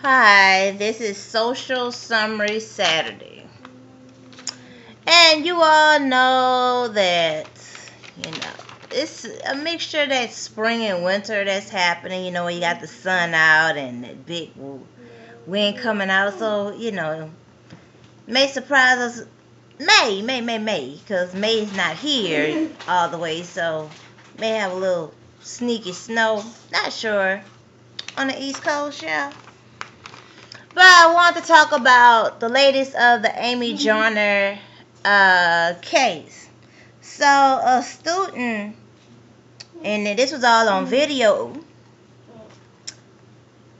Hi, this is Social Summary Saturday. And you all know that, you know, it's a mixture that spring and winter that's happening. You got the sun out and the big wind coming out. So, may surprise us. May, because May's not here all the way. So, may have a little sneaky snow. Not sure. On the East Coast, yeah. But I want to talk about the latest of the Amy Joyner case. So a student, and this was all on video,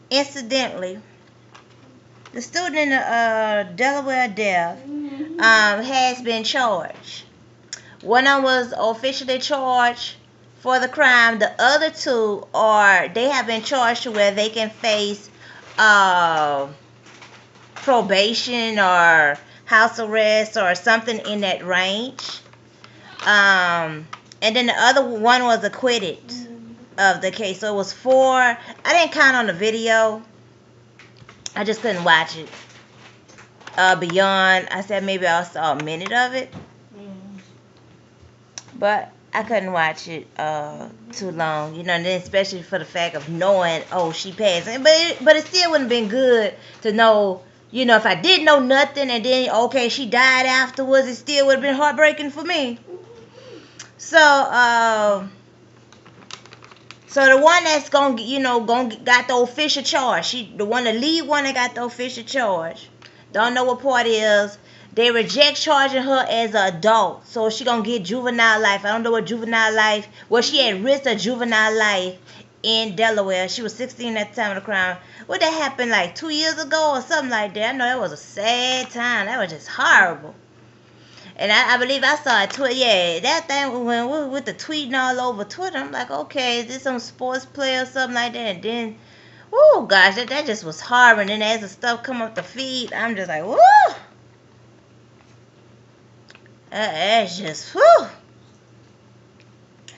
incidentally, the student in the Delaware death has been charged. One of them was officially charged for the crime. The other two they have been charged to where they can face probation or house arrest or something in that range. And then the other one was acquitted of the case. So it was four. I didn't count on the video. I just couldn't watch it. Beyond, I said maybe I saw a minute of it. But I couldn't watch it too long, and then especially for the fact of knowing, oh, she passed. But it still wouldn't have been good to know, if I didn't know nothing and then, okay, she died afterwards, it still would have been heartbreaking for me. So the one that's got the official charge, the lead one that got the official charge, don't know what part it is. They reject charging her as an adult, so she gonna get juvenile life. I don't know what juvenile life. Well, she had risked a juvenile life in Delaware. She was 16 at the time of the crime. What that happened like 2 years ago or something like that. I know that was a sad time. That was just horrible. And I believe I saw a tweet. Yeah, that thing when with the tweeting all over Twitter. I'm like, okay, is this some sports player or something like that? And then, oh gosh, that just was horrible. And then as the stuff come up the feed, I'm just like, woo. It's just, whew.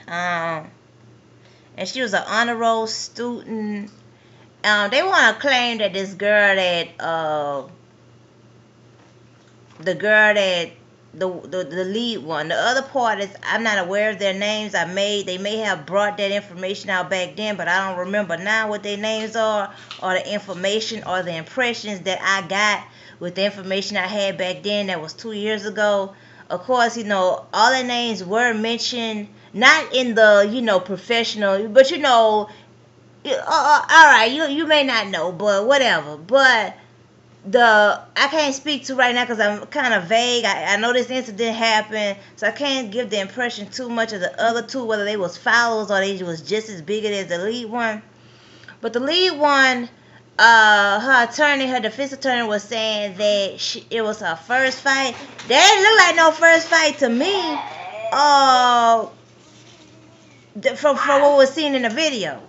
And she was an honor roll student. They want to claim that this girl that, the lead one, the other part is, I'm not aware of their names. They may have brought that information out back then, but I don't remember now what their names are, or the information, or the impressions that I got with the information I had back then that was 2 years ago. Of course, all their names were mentioned, not in the, professional, but all right, you may not know, but whatever. But I can't speak to right now because I'm kind of vague. I know this incident happened, so I can't give the impression too much of the other two, whether they was followers or they was just as big as the lead one. But the lead one, her defense attorney was saying that it was her first fight. That didn't look like no first fight to me. From what was seen in the video.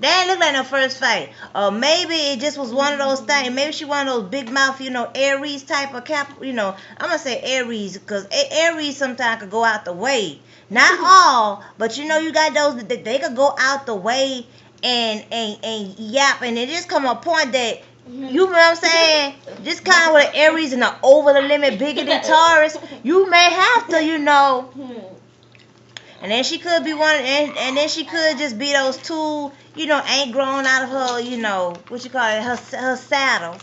That didn't look like no first fight. Or maybe it just was one of those things. Maybe she one of those big mouth, Aries type of cap. I'm going to say Aries because Aries sometimes could go out the way. Not all, but you got those that they could go out the way and yap, and it just come a point that you know what I'm saying, just kind of with an Aries and an over the limit bigger than Taurus, you may have to, and then she could be one, and then she could just be those two, ain't grown out of her, what you call it, her saddle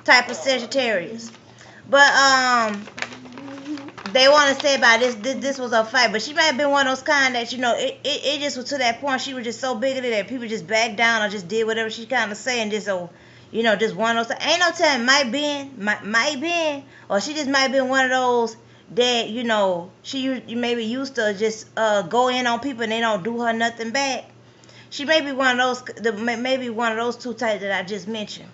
type of Sagittarius. But they want to say about this was a fight, but she might have been one of those kind that it just was to that point. She was just so bigoted that people just backed down or just did whatever she kind of saying. Just just one of those. Ain't no telling. Might been, or she just might have been one of those that she maybe used to just go in on people and they don't do her nothing back. She may be one of those. Maybe one of those two types that I just mentioned.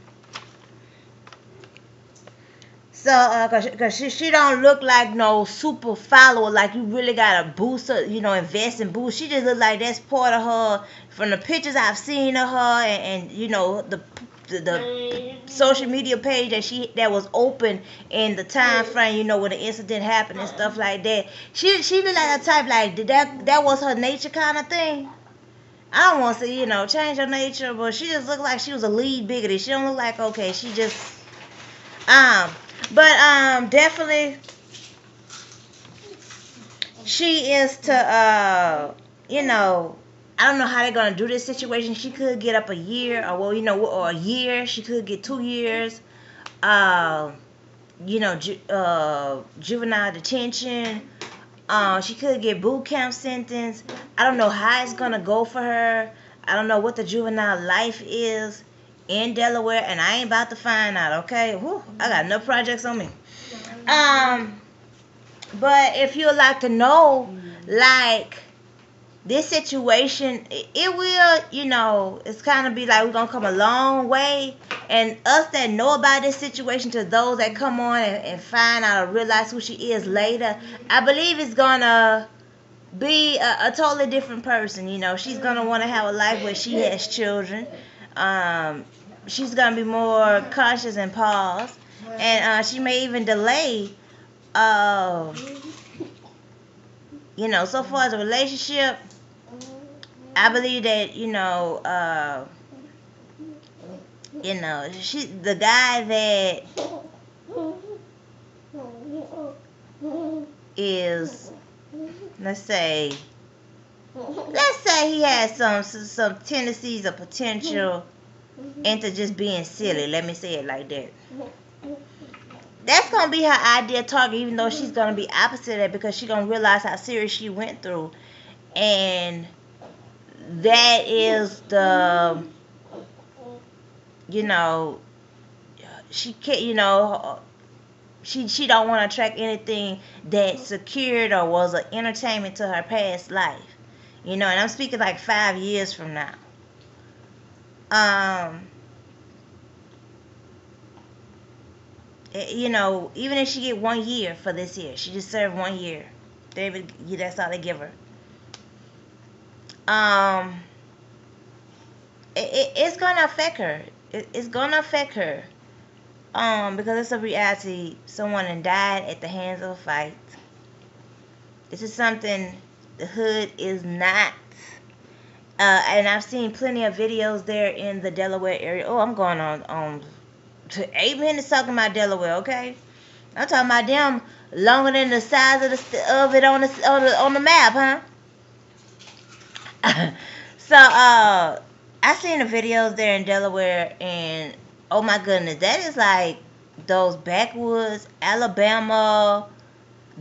So, cause she don't look like no super follower, like you really gotta boost her, invest and boost. She just look like that's part of her from the pictures I've seen of her, and the social media page that was open in the time frame, when the incident happened and stuff like that. She look like a type like that was her nature kind of thing. I don't want to say, change her nature, but she just looked like she was a lead biggity. She don't look like okay. She just um, but definitely she is to I don't know how they're gonna do this situation. She could get up a year, or well, or a year. She could get 2 years. Uh, juvenile detention. She could get boot camp sentence. I don't know how it's gonna go for her. I don't know what the juvenile life is in Delaware, and I ain't about to find out. Okay, whew, I got enough projects on me. But if you'd like to know, like this situation, it will, it's kind of be like we're gonna come a long way, and us that know about this situation to those that come on and find out or realize who she is later, I believe it's gonna be a totally different person. She's gonna want to have a life where she has children. She's gonna be more conscious and pause, and she may even delay. So far as a relationship, I believe that she the guy that is, let's say he has some tendencies or potential into just being silly. Let me say it like that. That's gonna be her ideal target, even though she's gonna be opposite of that, because she's gonna realize how serious she went through, and that is the she can't she don't want to attract anything that secured or was an entertainment to her past life, and I'm speaking like 5 years from now. Even if she get 1 year for this year, she just served 1 year. That's all they give her. It's gonna affect her. It's gonna affect her. Because it's a reality. Someone had died at the hands of a fight. This is something the hood is not. And I've seen plenty of videos there in the Delaware area. Oh, I'm going on 8 minutes talking about Delaware. Okay, I'm talking about them longer than the size of it on the map, huh? So I seen the videos there in Delaware, and oh my goodness, that is like those backwoods, Alabama,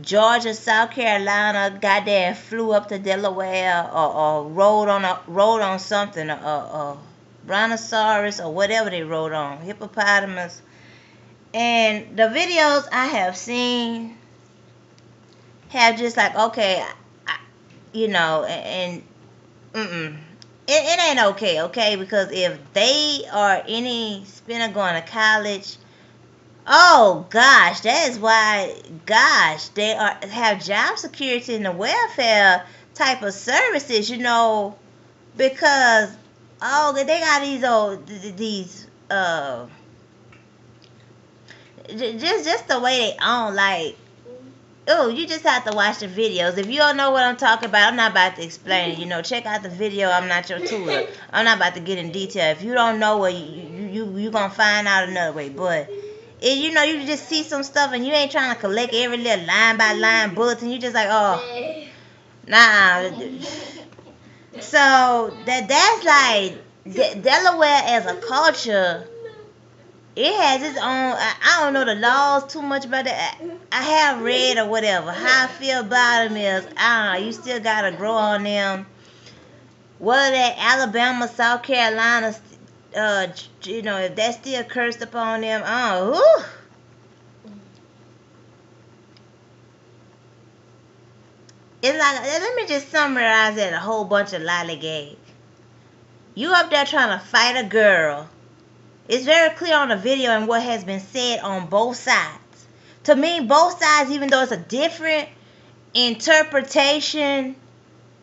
Georgia, South Carolina. Goddamn, flew up to Delaware or rode on something, a brontosaurus or whatever they rode on, hippopotamus. And the videos I have seen have just like, okay, and it ain't okay, because if they are any spinner going to college, oh gosh, that is why, gosh, they have job security in the welfare type of services, because they got these just the way they own, like, oh, you just have to watch the videos. If you don't know what I'm talking about, I'm not about to explain it. Check out the video. I'm not your tutor. I'm not about to get in detail. If you don't know, well, you gonna find out another way. But you just see some stuff, and you ain't trying to collect every little line by line bulletin. You just like, oh, nah. So that's like Delaware as a culture. It has its own. I don't know the laws too much about it. I have read or whatever. How I feel about them is, I don't know. You still gotta grow on them. Whether that Alabama, South Carolina, if that's still cursed upon them, oh, it's like, let me just summarize it, a whole bunch of lollygag. You up there trying to fight a girl. It's very clear on the video and what has been said on both sides. To me, both sides, even though it's a different interpretation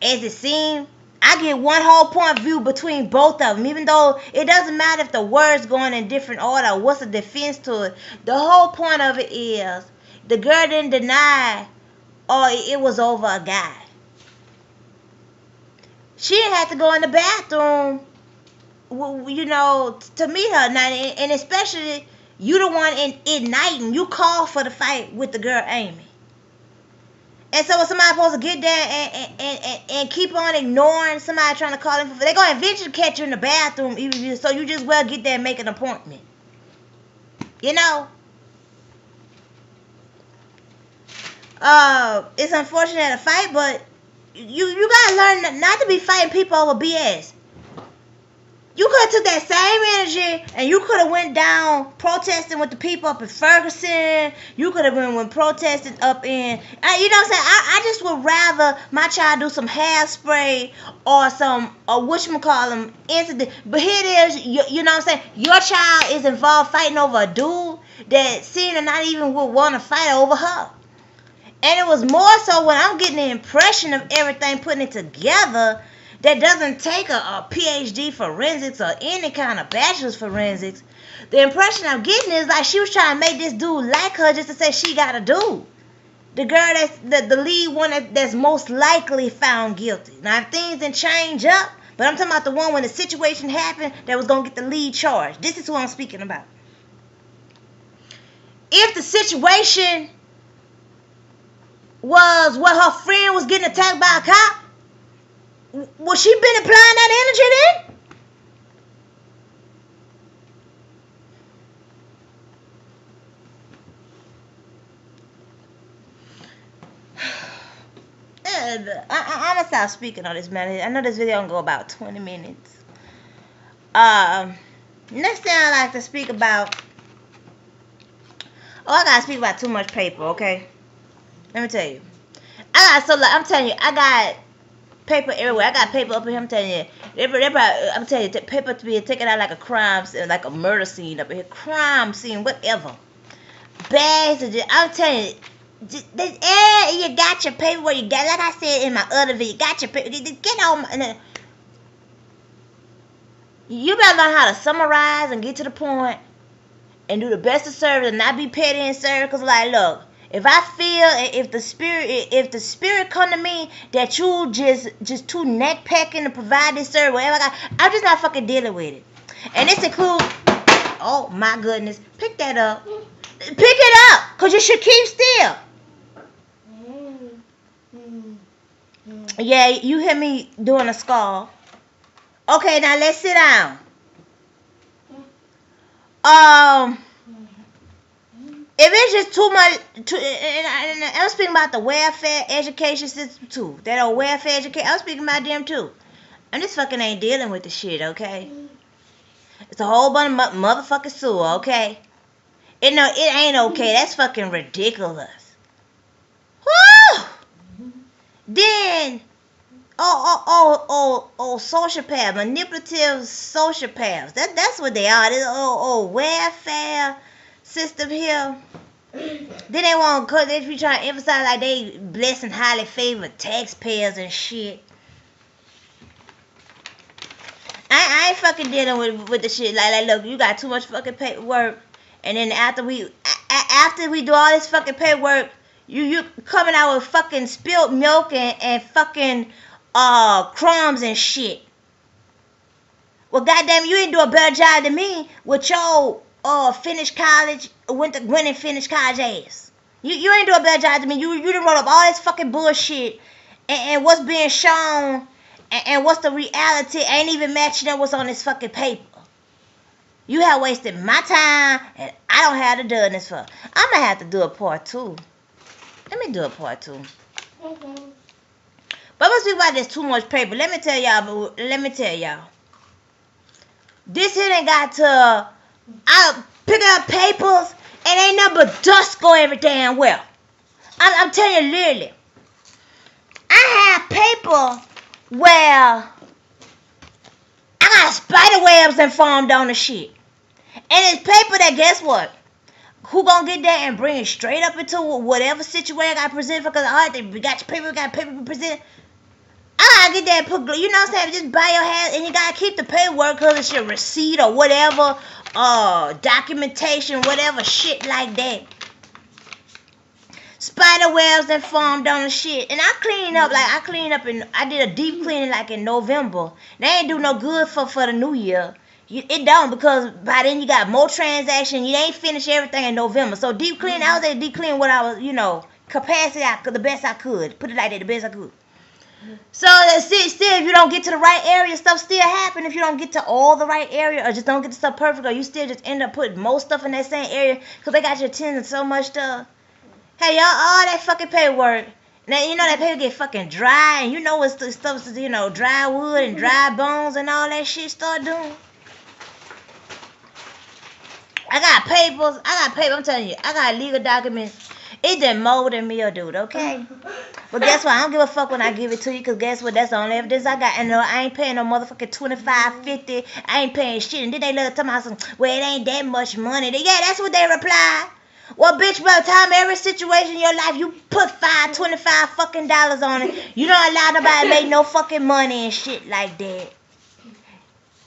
as it seems, I get one whole point of view between both of them. Even though it doesn't matter if the words going in different order, what's the defense to it. The whole point of it is the girl didn't deny or it was over a guy. She didn't have to go in the bathroom, you know, to meet her. Now, and especially you the one igniting. You called for the fight with the girl Amy. And so, was somebody supposed to get there and keep on ignoring somebody trying to call him? They're going to eventually catch you in the bathroom, so you just well get there and make an appointment. You know? It's unfortunate at a fight, but you got to learn not to be fighting people over BS. You could have took that same energy and you could have went down protesting with the people up in Ferguson. You could have been protesting up in, you know what I'm saying? I just would rather my child do some hairspray or some, or whatchamacallem incident. But here it is, you know what I'm saying? Your child is involved fighting over a dude that seemed to not even would want to fight over her. And it was more so when I'm getting the impression of everything, putting it together, that doesn't take a PhD forensics or any kind of bachelor's forensics. The impression I'm getting is like she was trying to make this dude like her just to say she got a dude. The girl that's the lead one that's most likely found guilty. Now, if things didn't change up, but I'm talking about the one when the situation happened that was going to get the lead charge. This is who I'm speaking about. If the situation was where her friend was getting attacked by a cop, well, she been applying that energy then? I'm going to stop speaking on this matter. I know this video going to go about 20 minutes. Next thing I like to speak about... Oh, I got to speak about too much paper, okay? Let me tell you. I'm telling you, I got paper everywhere. I got paper up here. I'm telling you, I'm telling you, paper to be taken out like a crime scene, like a murder scene up here, crime scene, whatever. Bags of I'm telling you, you got your paper where you got. Like I said in my other video, you got your paper. Get on. You better learn how to summarize and get to the point, and do the best of service, and not be petty and service. Cause like, look. If I feel, if the spirit come to me that you just too neck pecking to provide this service, whatever I'm just not fucking dealing with it. And this includes, oh my goodness, pick that up. Pick it up, cause you should keep still. Yeah, you hear me doing a skull. Okay, now let's sit down. If it's just too much, and I'm speaking about the welfare education system too. That old welfare education, I'm speaking about them too. I just fucking ain't dealing with the shit, okay? It's a whole bunch of motherfucking sewer, okay? It ain't okay. That's fucking ridiculous. Woo! Then, sociopaths, manipulative sociopaths. That's what they are. This welfare system here. Then they want, cause they be trying to emphasize like they blessing highly favored taxpayers and shit. I ain't fucking dealing with the shit. Like look, you got too much fucking paperwork, and then after we do all this fucking paperwork, you coming out with fucking spilled milk and fucking crumbs and shit. Well, goddamn, you ain't do a better job than me with your finished college, went to Gwinett finished college ass. You ain't do a better job than me. You done wrote up all this fucking bullshit, and what's being shown and what's the reality ain't even matching up what's on this fucking paper. You have wasted my time, and I don't have to do this for. I'm gonna have to do a part 2. Let me do a part 2. But I'm gonna speak about this too much paper. Let me tell y'all. This here done got to. I pick up papers and ain't nothing but dust go every damn well. I'm telling you literally. I have paper where I got spider webs that formed on the shit. And it's paper that, guess what? Who gonna get that and bring it straight up into whatever situation I got presented for? Because all right, we got your paper, we got paper presented. I gotta get that put, you know what I'm saying? Just buy your hat and you gotta keep the paperwork because it's your receipt or whatever, documentation, whatever shit like that. spider webs that formed on the shit. And I cleaned up, and I did a deep cleaning like in November. They ain't do no good for the new year. It don't, because by then you got more transactions. You ain't finished everything in November. So deep cleaning, I was able to deep clean what I was, capacity, the best I could. Put it like that, the best I could. So still, if you don't get to the right area, stuff still happen. If you don't get to all the right area, or just don't get the stuff perfect, or you still just end up putting most stuff in that same area because they got your attention so much stuff. Hey, y'all, all that fucking paperwork. Now, that paper get fucking dry, and what stuff is, dry wood and dry bones and all that shit start doing. I got papers. I'm telling you, I got legal documents. It done more than mildewed, okay? But guess what? I don't give a fuck when I give it to you, because guess what? That's the only evidence I got. And I ain't paying no motherfucking $25, $50. I ain't paying shit. And then they look at me and say, well, it ain't that much money. Yeah, that's what they reply. Well, bitch, by the time every situation in your life, you put $25 fucking dollars on it, you don't allow nobody to make no fucking money and shit like that.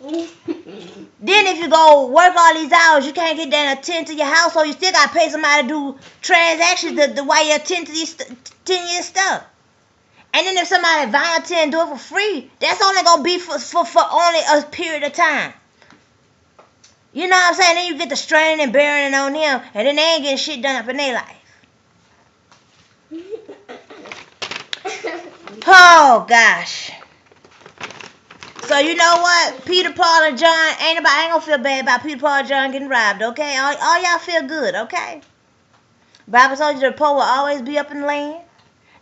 Then if you go work all these hours, you can't get there and attend to your household. You still got to pay somebody to do transactions while you attend to these 10-year stuff. And then if somebody volunteer and do it for free, that's only going to be for only a period of time. You know what I'm saying? Then you get the straining and bearing on them, and then they ain't getting shit done up in their life. Oh, gosh. So you know what? Peter, Paul, and John, ain't gonna feel bad about Peter, Paul, and John getting robbed, okay? All y'all feel good, okay? Bible told you the poor will always be up in the land.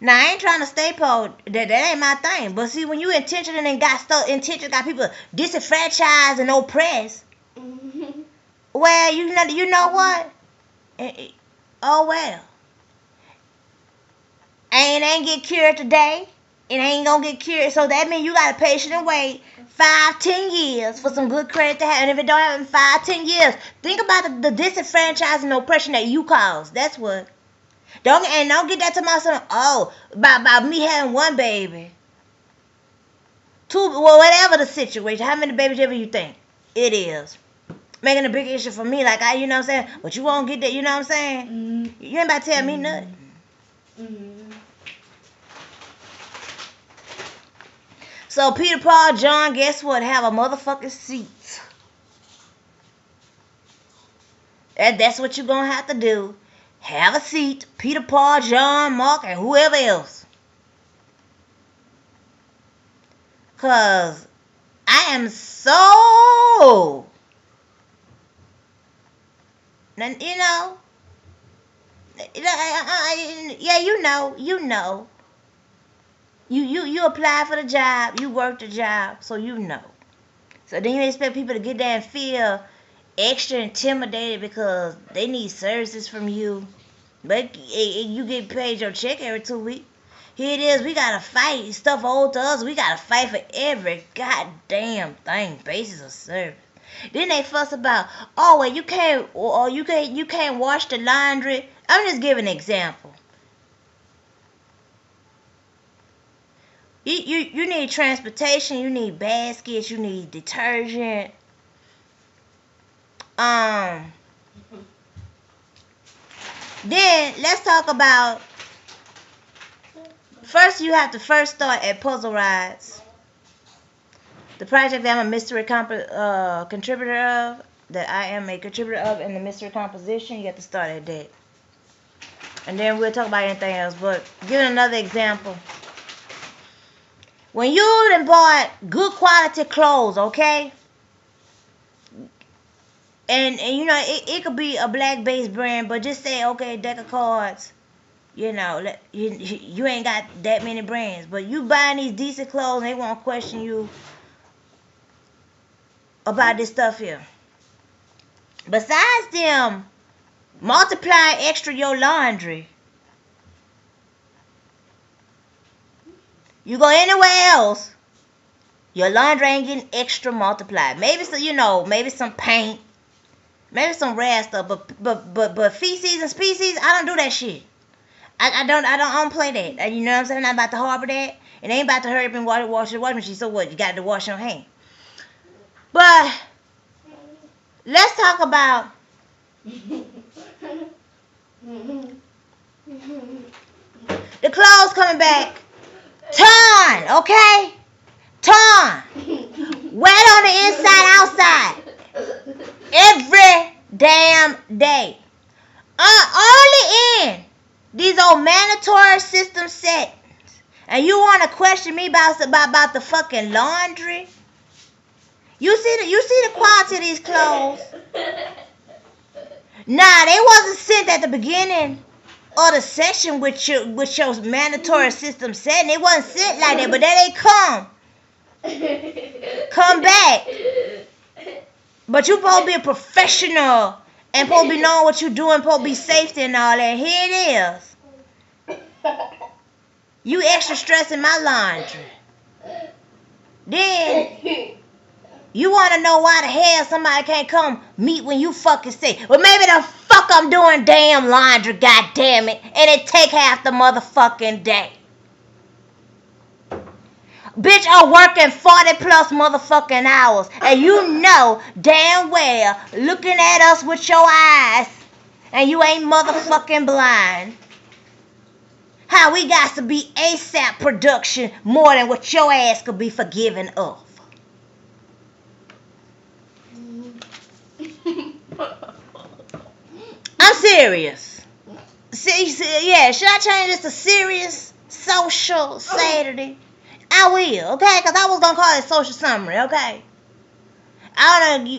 Now, I ain't trying to stay poor. That ain't my thing. But see, when you intentional and got people disenfranchised and oppressed, well, you know what? Oh, well. And it ain't get cured today. It ain't gonna get cured. So that means you gotta patiently wait 5-10 years for some good credit to happen. And if it don't happen in 5-10 years, think about the disenfranchising and oppression that you caused. That's what. Don't get that to myself. Oh, about me having one baby. 2, well, whatever the situation. How many babies ever you think it is? Making a big issue for me, like you know what I'm saying? But you won't get that, you know what I'm saying? Mm-hmm. You ain't about to tell me nothing. Mm-hmm. So Peter, Paul, John, guess what? Have a motherfucking seat. That's what you're going to have to do. Have a seat. Peter, Paul, John, Mark, and whoever else. Because I am so... Yeah, you know. You apply for the job, you work the job, so you know. So then you expect people to get there and feel extra intimidated because they need services from you. But you get paid your check every 2 weeks. Here it is, we gotta fight stuff owed to us. We gotta fight for every goddamn thing, basis of service. Then they fuss about, oh well, you can't wash the laundry. I'm just giving an example. You need transportation, you need baskets, you need detergent. Then let's talk about, first you have to start at Puzzle Rides. The project that I'm a mystery contributor of, that I am a contributor of in the mystery composition, you have to start at that. And then we'll talk about anything else, but give another example. When you done bought good quality clothes, okay? And it could be a black-based brand, but just say, okay, deck of cards. You ain't got that many brands. But you buying these decent clothes, and they won't question you about this stuff here. Besides them, multiply extra your laundry. You go anywhere else, your laundry ain't getting extra multiplied. Maybe maybe some paint, maybe some rare stuff, but feces and species, I don't do that shit. I don't play that. You know what I'm saying? I'm not about to harbor that. It ain't about to hurry up and wash the washing machine. So what? You got to wash your hand. But let's talk about The clothes coming back torn, okay? Torn. Wet on the inside, outside. Every damn day. Only in these old mandatory system settings. And you want to question me about the fucking laundry? You see the quality of these clothes? Nah, they wasn't sent at the beginning of the session with your mandatory system setting. They wasn't sent like that, but there they come back. But you supposed to be a professional and supposed to be knowing what you doing, supposed to be safety and all that. Here it is. You extra stressing my laundry. Then you want to know why the hell somebody can't come meet when you fucking sick. Well, maybe the fuck I'm doing damn laundry, goddamn it, and it take half the motherfucking day. Bitch, I'm working 40 plus motherfucking hours, and you know damn well looking at us with your eyes, and you ain't motherfucking blind. How we got to be ASAP production more than what your ass could be forgiven of. I'm serious. Yeah, should I change this to serious social Saturday? I will, okay? Because I was going to call it social summary, okay? I don't know.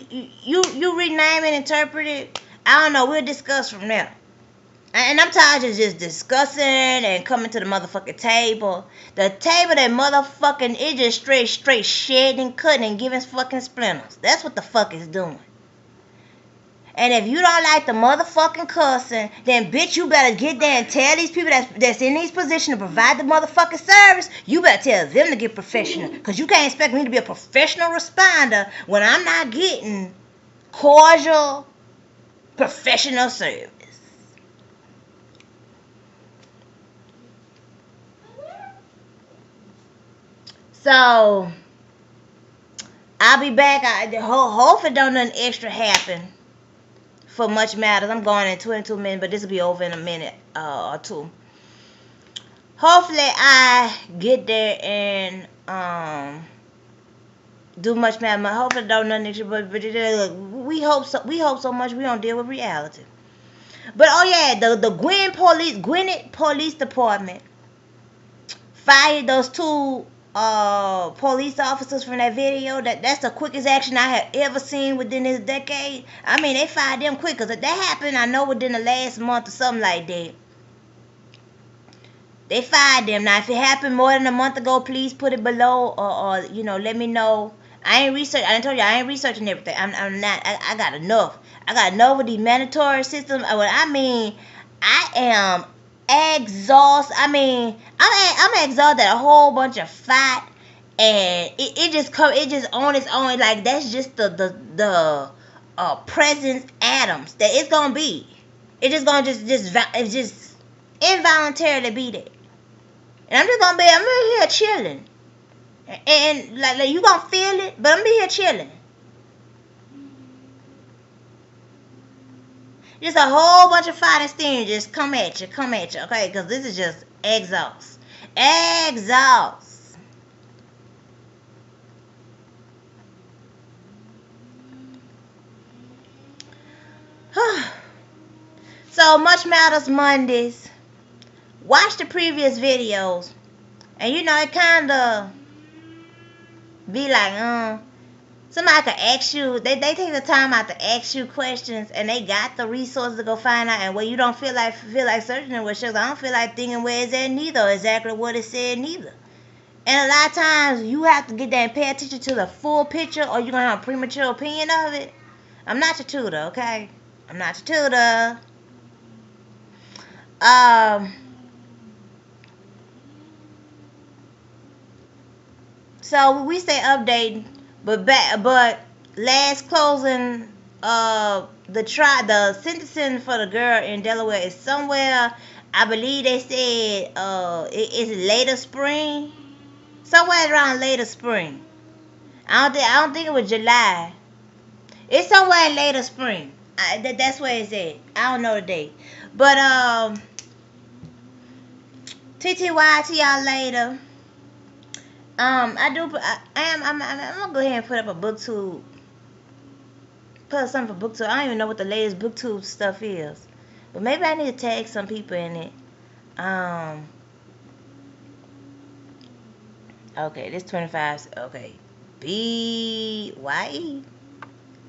You rename and interpret it. I don't know. We'll discuss from there. And I'm tired of just discussing and coming to the motherfucking table. The table that motherfucking is just straight shedding, cutting, and giving fucking splinters. That's what the fuck it's doing. And if you don't like the motherfucking cussing, then bitch, you better get there and tell these people that's in these positions to provide the motherfucking service, you better tell them to get professional. Because you can't expect me to be a professional responder when I'm not getting cordial, professional service. So, I'll be back. Hopefully don't nothing extra happen for Much Matters. I'm going in 22 minutes, but this will be over in a minute or two. Hopefully I get there and do Much Matters. Hopefully don't nothing extra, but we hope so much we don't deal with reality. But oh yeah, the Gwinett Police Department fired those two police officers from that video. That's the quickest action I have ever seen within this decade. I mean, they fired them quick, because if that happened, I know within the last month or something like that. They fired them. Now, if it happened more than a month ago, please put it below, or you know, let me know. I ain't researching everything. I'm not. I got enough. I got enough with these mandatory systems. I mean, I am exhausted. I mean, I'm exhausted at a whole bunch of fight, and it just on its own. Like, that's just the presence atoms that it's gonna be. It's just gonna just involuntarily be there, and I'm here chilling, and like you gonna feel it, but I'm here chilling. Just a whole bunch of fighting steam just come at you, okay? Because this is just exhaust. So, Much Matters Mondays. Watch the previous videos. And you know, it kind of be like, somebody could ask you, they take the time out to ask you questions, and they got the resources to go find out. And where you don't feel like searching it, which I don't feel like thinking where it's at neither, or exactly what it said neither. And a lot of times you have to get there and pay attention to the full picture, or you're gonna have a premature opinion of it. I'm not your tutor, okay? I'm not your tutor. So we stay updating. But last closing, the sentencing for the girl in Delaware is somewhere. I believe they said it's later spring, somewhere around later spring. I don't think it was July. It's somewhere in later spring. That's where it's at. I don't know the date, but TTY to y'all later. I'm gonna go ahead and put up a booktube. Put something for booktube. I don't even know what the latest booktube stuff is, but maybe I need to tag some people in it. Okay, this 25. Okay, BYE.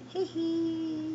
Hee hee.